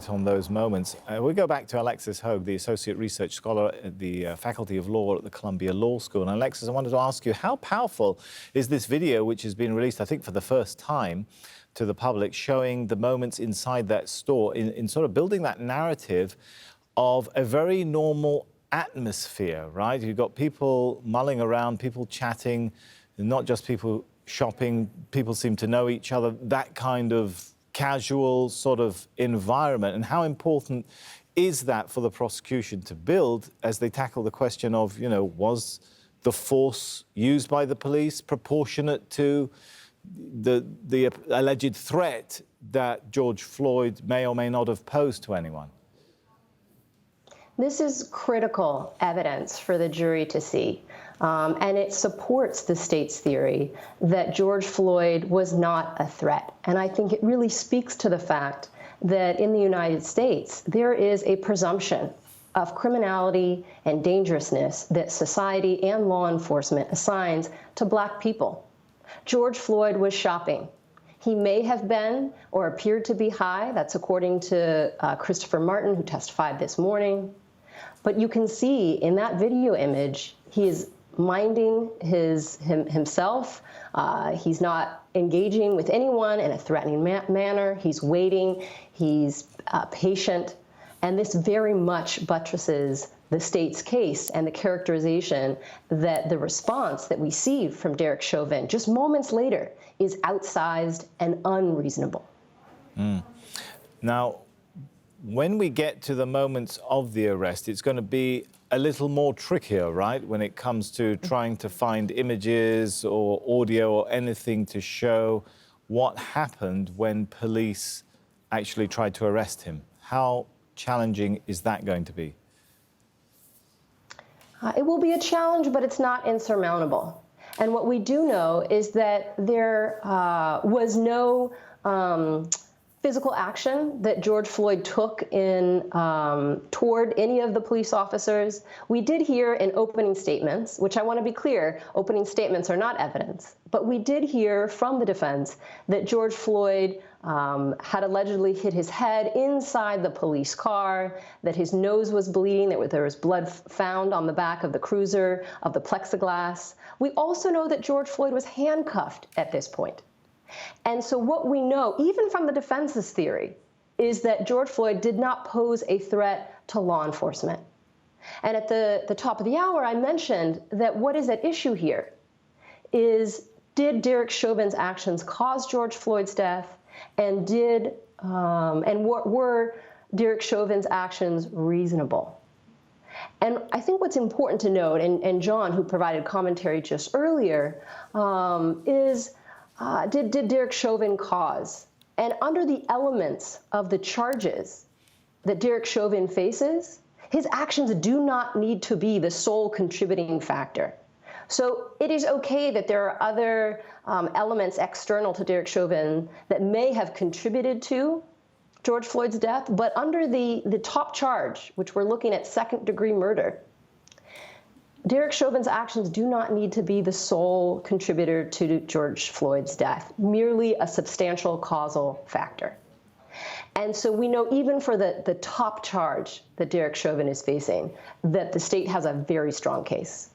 On those moments. We go back to Alexis Hoag, the Associate Research Scholar at the Faculty of Law at the Columbia Law School. And Alexis, I wanted to ask you, how powerful is this video, which has been released, I think, for the first time to the public, showing the moments inside that store in sort of building that narrative of a very normal atmosphere, right? You've got people mulling around, people chatting, not just people shopping, people seem to know each other, that kind of casual sort of environment. And how important is that for the prosecution to build as they tackle the question of, you know, was the force used by the police proportionate to the alleged threat that George Floyd may or may not have posed to anyone? This is critical evidence for the jury to see, and it supports the state's theory that George Floyd was not a threat. And I think it really speaks to the fact that in the United States, there is a presumption of criminality and dangerousness that society and law enforcement assigns to Black people. George Floyd was shopping. He may have been or appeared to be high. That's according to Christopher Martin, who testified this morning. But you can see in that video image, he is minding himself. He's not engaging with anyone in a threatening manner. He's waiting. He's patient. And this very much buttresses the state's case and the characterization that the response that we see from Derek Chauvin just moments later is outsized and unreasonable. Now, when we get to the moments of the arrest, it's going to be a little more trickier, right? When it comes to trying to find images or audio or anything to show what happened when police actually tried to arrest him. How challenging is that going to be? It will be a challenge, but it's not insurmountable. And what we do know is that there was no physical action that George Floyd took in toward any of the police officers. We did hear in opening statements, which I want to be clear, opening statements are not evidence, but we did hear from the defense that George Floyd had allegedly hit his head inside the police car, that his nose was bleeding, that there was blood found on the back of the cruiser, of the plexiglass. We also know that George Floyd was handcuffed at this point. And so what we know, even from the defense's theory, is that George Floyd did not pose a threat to law enforcement. And at the top of the hour, I mentioned that what is at issue here is, did Derek Chauvin's actions cause George Floyd's death? And were Derek Chauvin's actions reasonable? And I think what's important to note, and John, who provided commentary just earlier, is did Derek Chauvin cause? And under the elements of the charges that Derek Chauvin faces, his actions do not need to be the sole contributing factor. So it is okay that there are other elements external to Derek Chauvin that may have contributed to George Floyd's death, but under the top charge, which we're looking at second-degree murder, Derek Chauvin's actions do not need to be the sole contributor to George Floyd's death, merely a substantial causal factor. And so we know even for the top charge that Derek Chauvin is facing, that the state has a very strong case.